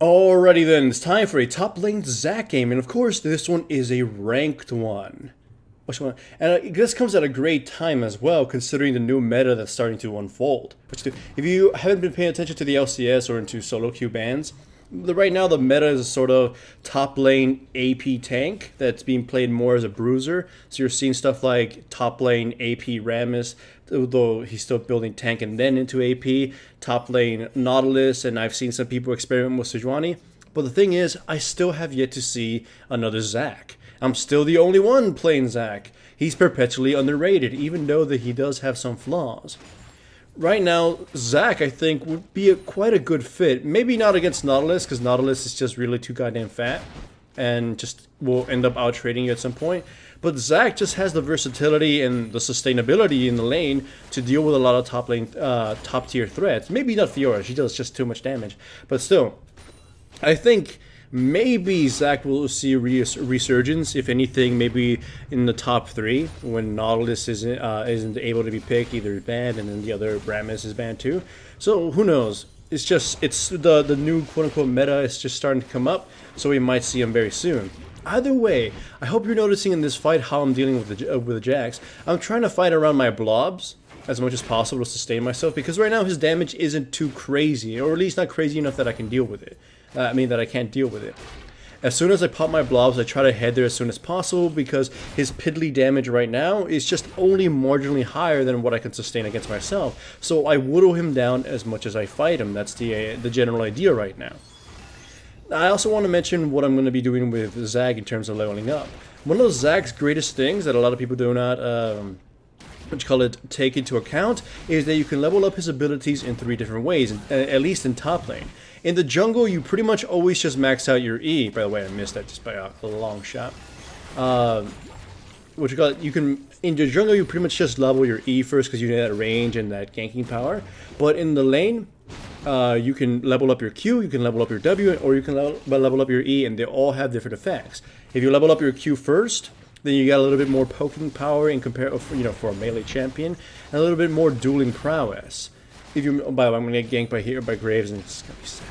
Alrighty then, it's time for a top lane Zac game, and of course this one is a ranked one. Which one? And this comes at a great time as well, considering the new meta that's starting to unfold. If you haven't been paying attention to the LCS or into solo queue bans, right now the meta is a sort of top lane AP tank that's being played more as a bruiser. So you're seeing stuff like top lane AP Rammus, though he's still building tank and then into AP, top lane Nautilus, and I've seen some people experiment with Sejuani. But the thing is, I still have yet to see another Zac. I'm still the only one playing Zac. He's perpetually underrated, even though that he does have some flaws. Right now, Zac, I think, would be quite a good fit. Maybe not against Nautilus, because Nautilus is just really too goddamn fat and just will end up out-trading you at some point. But Zac just has the versatility and the sustainability in the lane to deal with a lot of top-tier threats. Maybe not Fiora, she does just too much damage. But still, I think maybe Zac will see a resurgence, if anything, maybe in the top 3 when Nautilus isn't able to be picked, either banned and then the other Rammus is banned too. So who knows? It's the new quote-unquote meta is just starting to come up, so we might see him very soon. Either way, I hope you're noticing in this fight how I'm dealing with the Jax. I'm trying to fight around my blobs as much as possible to sustain myself, because right now his damage isn't too crazy, or at least not crazy enough that I can deal with it. That I can't deal with it. As soon as I pop my blobs, I try to head there as soon as possible, because his piddly damage right now is just only marginally higher than what I can sustain against myself. So I whittle him down as much as I fight him. That's the general idea right now. I also want to mention what I'm going to be doing with Zac in terms of leveling up. One of Zac's greatest things that a lot of people do not take into account is that you can level up his abilities in 3 different ways, at least in top lane. In the jungle, you pretty much always just max out your E. By the way, I missed that just by a long shot. In the jungle, you pretty much just level your E first because you need that range and that ganking power. But in the lane, you can level up your Q, you can level up your W, or you can level up your E, and they all have different effects. If you level up your Q first, then you got a little bit more poking power in for a melee champion, and a little bit more dueling prowess. By the way, I'm gonna get ganked by Graves, and it's gonna be sad.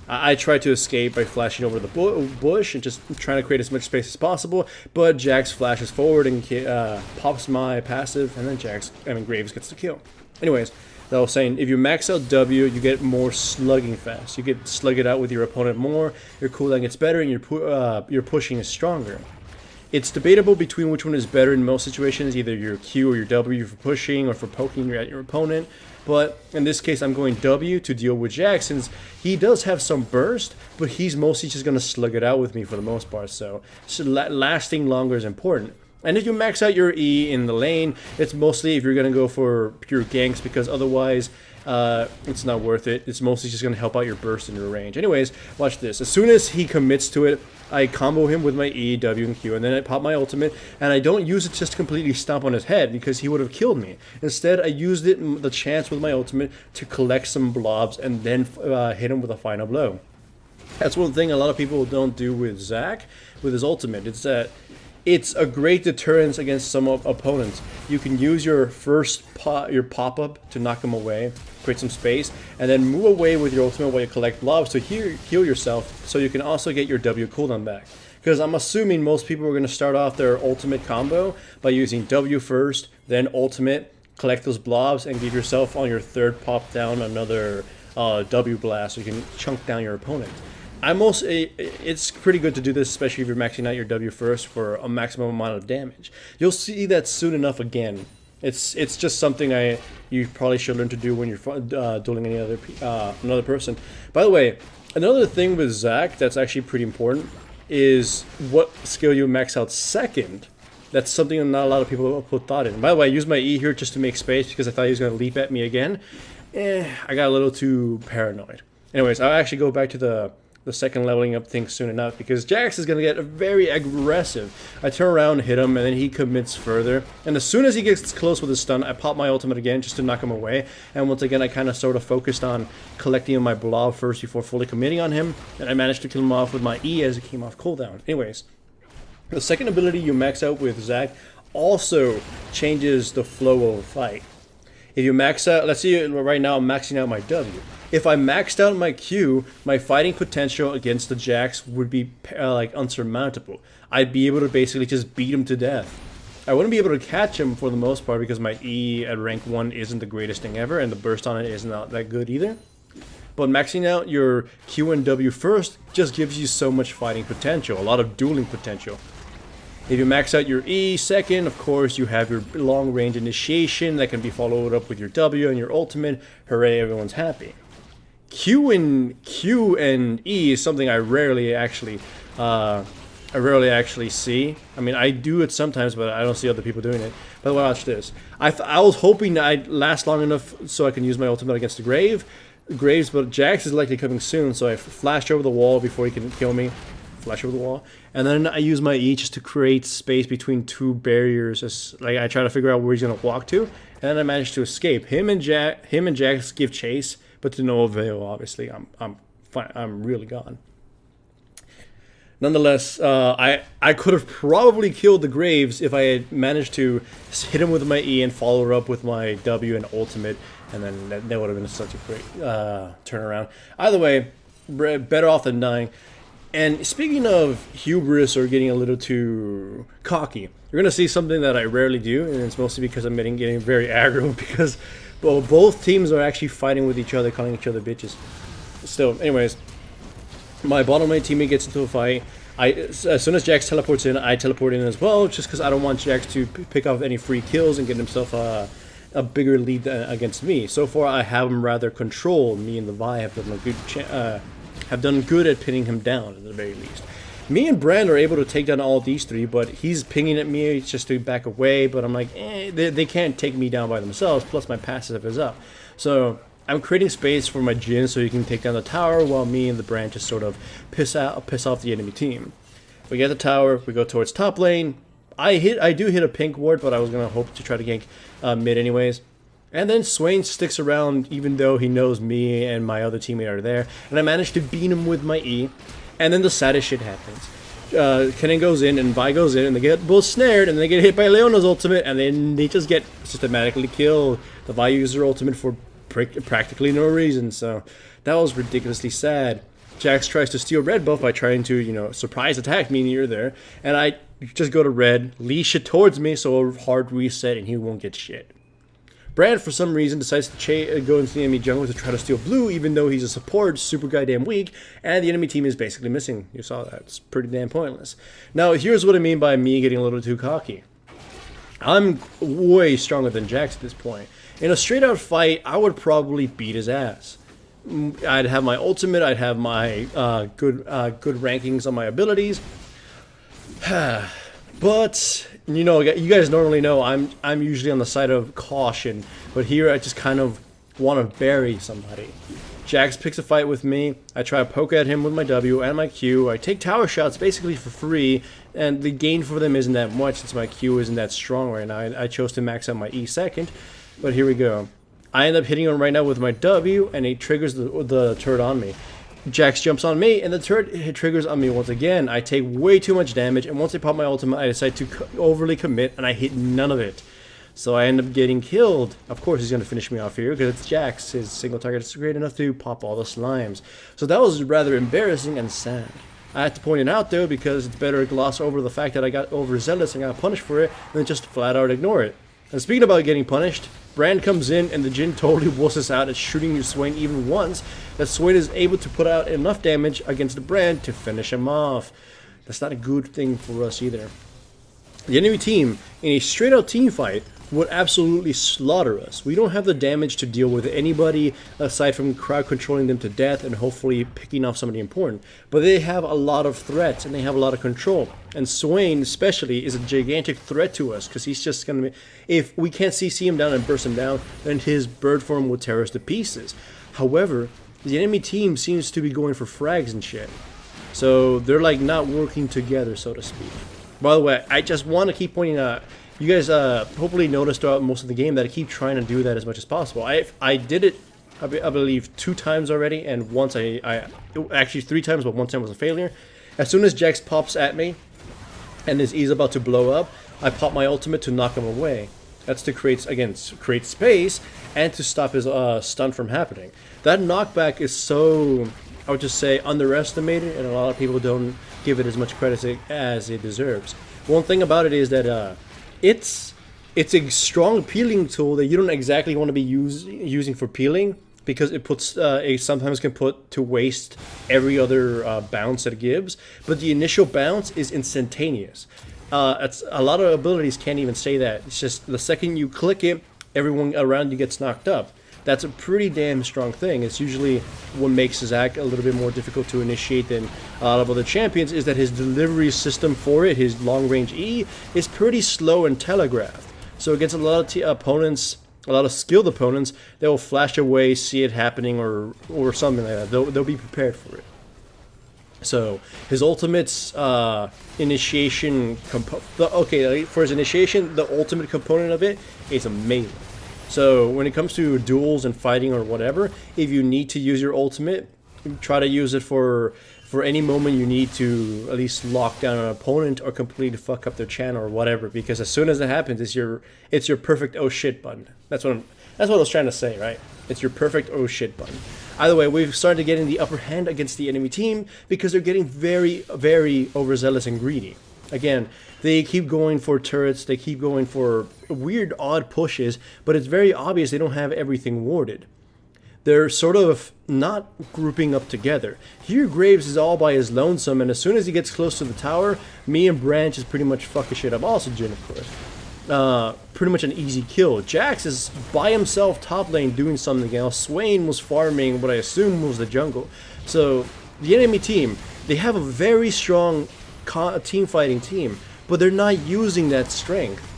I try to escape by flashing over the bush and just trying to create as much space as possible, but Jax flashes forward and pops my passive, and then Graves gets the kill. Anyways, that I was saying, if you max out W, you get more slugging fast. You get slug it out with your opponent more, your cooldown gets better, and your pushing is stronger. It's debatable between which one is better in most situations, either your Q or your W for pushing or for poking at your opponent. But in this case, I'm going W to deal with Jax, since he does have some burst, but he's mostly just going to slug it out with me for the most part. So lasting longer is important. And if you max out your E in the lane, it's mostly if you're going to go for pure ganks, because otherwise it's not worth it. It's mostly just going to help out your burst and your range. Anyways, watch this. As soon as he commits to it, I combo him with my E, W, and Q, and then I pop my ultimate, and I don't use it just to completely stomp on his head, because he would have killed me. Instead, I used the chance with my ultimate to collect some blobs and then hit him with a final blow. That's one thing a lot of people don't do with Zac, with his ultimate. It's that it's a great deterrence against some opponents. You can use your your pop-up to knock them away, create some space, and then move away with your ultimate while you collect blobs to heal yourself, so you can also get your W cooldown back. Because I'm assuming most people are going to start off their ultimate combo by using W first, then ultimate, collect those blobs, and give yourself on your third pop down another W blast so you can chunk down your opponent. It's pretty good to do this, especially if you're maxing out your W first for a maximum amount of damage. You'll see that soon enough again. It's just something you probably should learn to do when you're dueling another person. By the way, another thing with Zac that's actually pretty important is what skill you max out second. That's something that not a lot of people put thought in. By the way, I used my E here just to make space because I thought he was going to leap at me again. I got a little too paranoid. Anyways, I'll actually go back to the second leveling up thing soon enough, because Jax is going to get very aggressive. I turn around, hit him, and then he commits further. And as soon as he gets close with his stun, I pop my ultimate again just to knock him away. And once again, I kind of sort of focused on collecting my blob first before fully committing on him. And I managed to kill him off with my E as it came off cooldown. Anyways, the second ability you max out with Zac also changes the flow of a fight. If you max out, let's see, right now I'm maxing out my W. if I maxed out my Q, my fighting potential against the Jax would be like unsurmountable. I'd be able to basically just beat him to death. I wouldn't be able to catch him for the most part because my E at rank 1 isn't the greatest thing ever, and the burst on it is not that good either. But maxing out your Q and W first just gives you so much fighting potential, a lot of dueling potential. If you max out your E second, of course, you have your long range initiation that can be followed up with your W and your ultimate. Hooray, everyone's happy. Q and E is something I rarely actually see. I mean, I do it sometimes, but I don't see other people doing it. But watch this. I was hoping that I'd last long enough so I can use my ultimate against the Graves, but Jax is likely coming soon, so I flashed over the wall before he can kill me. Flash over the wall, and then I use my E just to create space between two barriers. Like I try to figure out where he's gonna walk to, and then I managed to escape. Him and Jax give chase, but to no avail. Obviously, I'm really gone. Nonetheless, I could have probably killed the Graves if I had managed to hit him with my E and follow her up with my W and ultimate, and then that would have been such a great turnaround. Either way, better off than dying. And speaking of hubris or getting a little too cocky, you're going to see something that I rarely do, and it's mostly because I'm getting very aggro because well, both teams are actually fighting with each other, calling each other bitches. Still, anyways, my bottom lane teammate gets into a fight. As soon as Jax teleports in, I teleport in as well, just because I don't want Jax to pick off any free kills and get himself a bigger lead against me. So far, I have him rather control. Me and the Vi have done good at pinning him down at the very least. Me and Brand are able to take down all these three, but he's pinging at me just to back away, but I'm like, they can't take me down by themselves, plus my passive is up. So I'm creating space for my Jhin so he can take down the tower while me and the Brand just sort of piss off the enemy team. We get the tower, we go towards top lane. I do hit a pink ward, but I was going to hope to try to gank mid anyways. And then Swain sticks around even though he knows me and my other teammate are there. And I managed to beat him with my E. And then the saddest shit happens. Kennen goes in and Vi goes in and they get both snared and they get hit by Leona's ultimate and then they just get systematically killed. The Vi uses her ultimate for practically no reason. So that was ridiculously sad. Jax tries to steal red buff by trying to, you know, surprise attack me near there. And I just go to red, leash it towards me so a hard reset and he won't get shit. Brand, for some reason, decides to go into the enemy jungle to try to steal blue, even though he's a support, super goddamn weak, and the enemy team is basically missing. You saw that. It's pretty damn pointless. Now, here's what I mean by me getting a little too cocky. I'm way stronger than Jax at this point. In a straight-out fight, I would probably beat his ass. I'd have my ultimate, I'd have my good rankings on my abilities. But you know, you guys normally know I'm usually on the side of caution, but here I just kind of want to bury somebody. Jax picks a fight with me. I try to poke at him with my W and my Q. I take tower shots basically for free, and the gain for them isn't that much since my Q isn't that strong right now. I chose to max out my E second, but here we go. I end up hitting him right now with my W, and he triggers the turret on me. Jax jumps on me, and the turret triggers on me once again. I take way too much damage, and once I pop my ultimate, I decide to overly commit, and I hit none of it. So I end up getting killed. Of course, he's going to finish me off here, because it's Jax. His single target is great enough to pop all the slimes. So that was rather embarrassing and sad. I had to point it out, though, because it's better to gloss over the fact that I got overzealous and got punished for it, than just flat out ignore it. And speaking about getting punished, Brand comes in and the Jhin totally wusses out at shooting your Swain even once that Swain is able to put out enough damage against the Brand to finish him off. That's not a good thing for us either. The enemy team, in a straight out team fight, would absolutely slaughter us. We don't have the damage to deal with anybody aside from crowd controlling them to death and hopefully picking off somebody important. But they have a lot of threats and they have a lot of control. And Swain especially is a gigantic threat to us because he's just going to be... If we can't CC him down and burst him down, then his bird form will tear us to pieces. However, the enemy team seems to be going for frags and shit. So they're like not working together, so to speak. By the way, I just want to keep pointing out... You guys hopefully noticed throughout most of the game that I keep trying to do that as much as possible. I did it, I believe, 2 times already, and once actually 3 times, but 1 time was a failure. As soon as Jax pops at me, and his E's about to blow up, I pop my ultimate to knock him away. That's to create, again, create space and to stop his stun from happening. That knockback is so, I would just say, underestimated, and a lot of people don't give it as much credit as it deserves. One thing about it is that it's a strong peeling tool that you don't exactly want to be using for peeling, because it puts it sometimes can put to waste every other bounce that it gives. But the initial bounce is instantaneous. It's, a lot of abilities can't even say that. It's just the second you click it, everyone around you gets knocked up. That's a pretty damn strong thing. It's usually what makes Zac a little bit more difficult to initiate than a lot of other champions, is that his delivery system for it, his long-range E, is pretty slow and telegraphed. So against a lot of opponents, a lot of skilled opponents, they will flash away, see it happening, or something like that. They'll be prepared for it. So his ultimate's initiation for his initiation, the ultimate component of it is a melee. So when it comes to duels and fighting or whatever, if you need to use your ultimate, try to use it for any moment you need to at least lock down an opponent or completely fuck up their channel or whatever. Because as soon as it happens, it's your perfect oh shit button. That's what I was trying to say, right? It's your perfect oh shit button. Either way, we've started to get in the upper hand against the enemy team because they're getting very, very overzealous and greedy. Again, they keep going for turrets, they keep going for weird, odd pushes, but it's very obvious they don't have everything warded. They're sort of not grouping up together. Here, Graves is all by his lonesome, and as soon as he gets close to the tower, me and Branch is pretty much fucking shit up. Also Jhin, of course. Pretty much an easy kill. Jax is by himself top lane doing something else. Swain was farming what I assume was the jungle. So the enemy team, they have a very strong team fighting team, but they're not using that strength.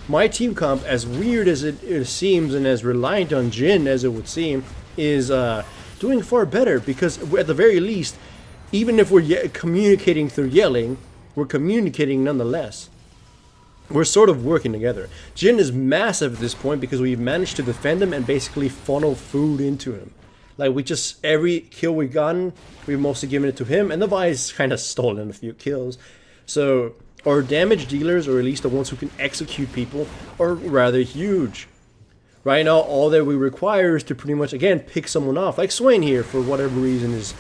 My team comp, as weird as it seems and as reliant on Jhin as it would seem, is doing far better, because at the very least, even if we're communicating through yelling, we're communicating nonetheless. We're sort of working together. Jhin is massive at this point because we've managed to defend him and basically funnel food into him. Like, every kill we've gotten, we've mostly given it to him, and the Vi's kind of stolen a few kills. So our damage dealers, or at least the ones who can execute people, are rather huge. Right now, all that we require is to pretty much, again, pick someone off. Like Swain here, for whatever reason, is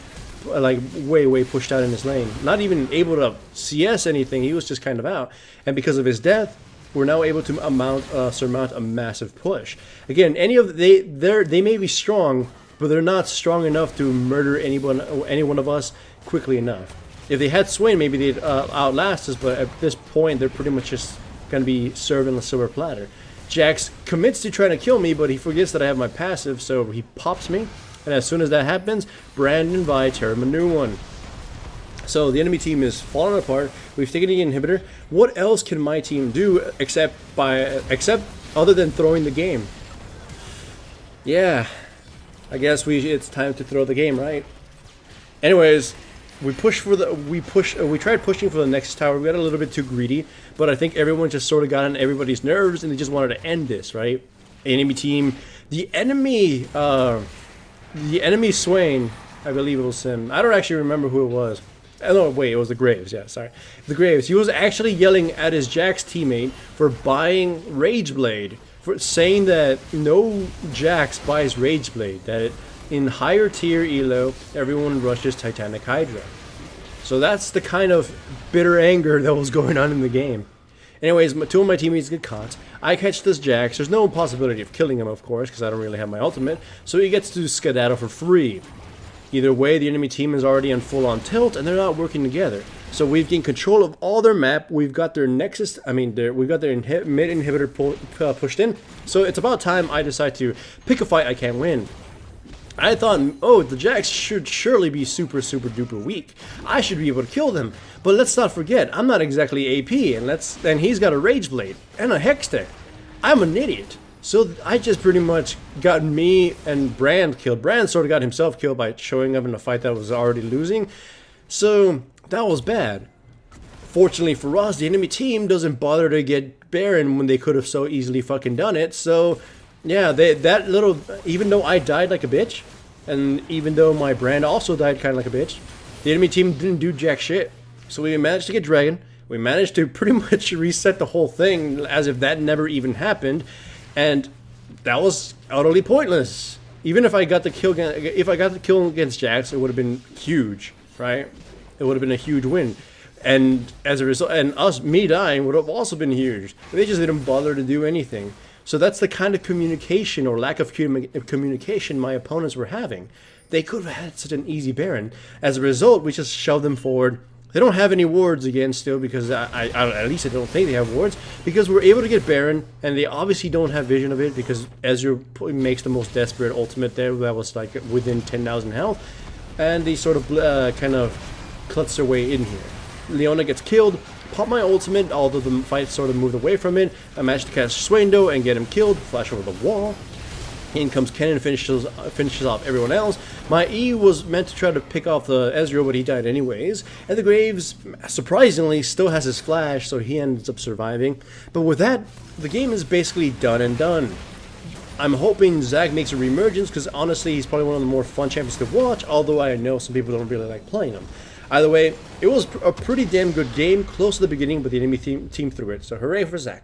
like way pushed out in his lane. Not even able to CS anything, he was just kind of out. And because of his death, we're now able to surmount a massive push. Again, they may be strong, but they're not strong enough to murder any one of us quickly enough. If they had Swain, maybe they'd outlast us, but at this point, they're pretty much just going to be served on the silver platter. Jax commits to trying to kill me, but he forgets that I have my passive, so he pops me. And as soon as that happens, Brandon Vi tear him a new one. So the enemy team is falling apart. We've taken the inhibitor. What else can my team do except other than throwing the game? Yeah, I guess it's time to throw the game, right? Anyways, we tried pushing for the next tower. We got a little bit too greedy, but I think everyone just sort of got on everybody's nerves and they just wanted to end this, right? Enemy team, the enemy Swain, I believe it was him. I don't actually remember who it was. Oh, no, wait, it was the Graves. Yeah, sorry. The Graves. He was actually yelling at his Jax teammate for buying Rageblade, for saying that no Jax buys Rageblade, that in higher tier elo, everyone rushes Titanic Hydra. So that's the kind of bitter anger that was going on in the game. Anyways, two of my teammates get caught. I catch this Jax. There's no possibility of killing him, of course, because I don't really have my ultimate. So he gets to skedaddle for free. Either way, the enemy team is already on full-on tilt, and they're not working together. So we've gained control of all their map. We've got their nexus. We've got their mid inhibitor pushed in. So it's about time I decide to pick a fight I can win. I thought, oh, the Jax should surely be super duper weak. I should be able to kill them. But let's not forget, I'm not exactly AP, and he's got a Rageblade and a Hextech. I'm an idiot. So I just pretty much got me and Brand killed. Brand sort of got himself killed by showing up in a fight that was already losing. So that was bad. Fortunately for us, the enemy team doesn't bother to get Baron when they could have so easily fucking done it. So yeah, even though I died like a bitch, and even though my Brand also died kind of like a bitch, the enemy team didn't do jack shit. So we managed to get Dragon. We managed to pretty much reset the whole thing as if that never even happened, and that was utterly pointless. Even if I got the kill, against Jax, it would have been huge, right? It would have been a huge win, and as a result, and me dying would have also been huge. They just didn't bother to do anything. So that's the kind of communication or lack of communication my opponents were having. They could have had such an easy Baron. As a result, we just shoved them forward. They don't have any wards again still, because at least I don't think they have wards, because we're able to get Baron, and they obviously don't have vision of it, because Ezreal makes the most desperate ultimate there that was like within 10,000 health, and they sort of kind of klutz their way in here. Leona gets killed, pop my ultimate, although the fight sort of moved away from it. I managed to catch Swando and get him killed, flash over the wall. In comes Kennen, finishes off everyone else. My E was meant to try to pick off the Ezreal, but he died anyways. And the Graves, surprisingly, still has his flash, so he ends up surviving. But with that, the game is basically done and done. I'm hoping Zach makes a reemergence, because honestly, he's probably one of the more fun champions to watch, although I know some people don't really like playing him. Either way, it was a pretty damn good game, close to the beginning, but the enemy team threw it, so hooray for Zach.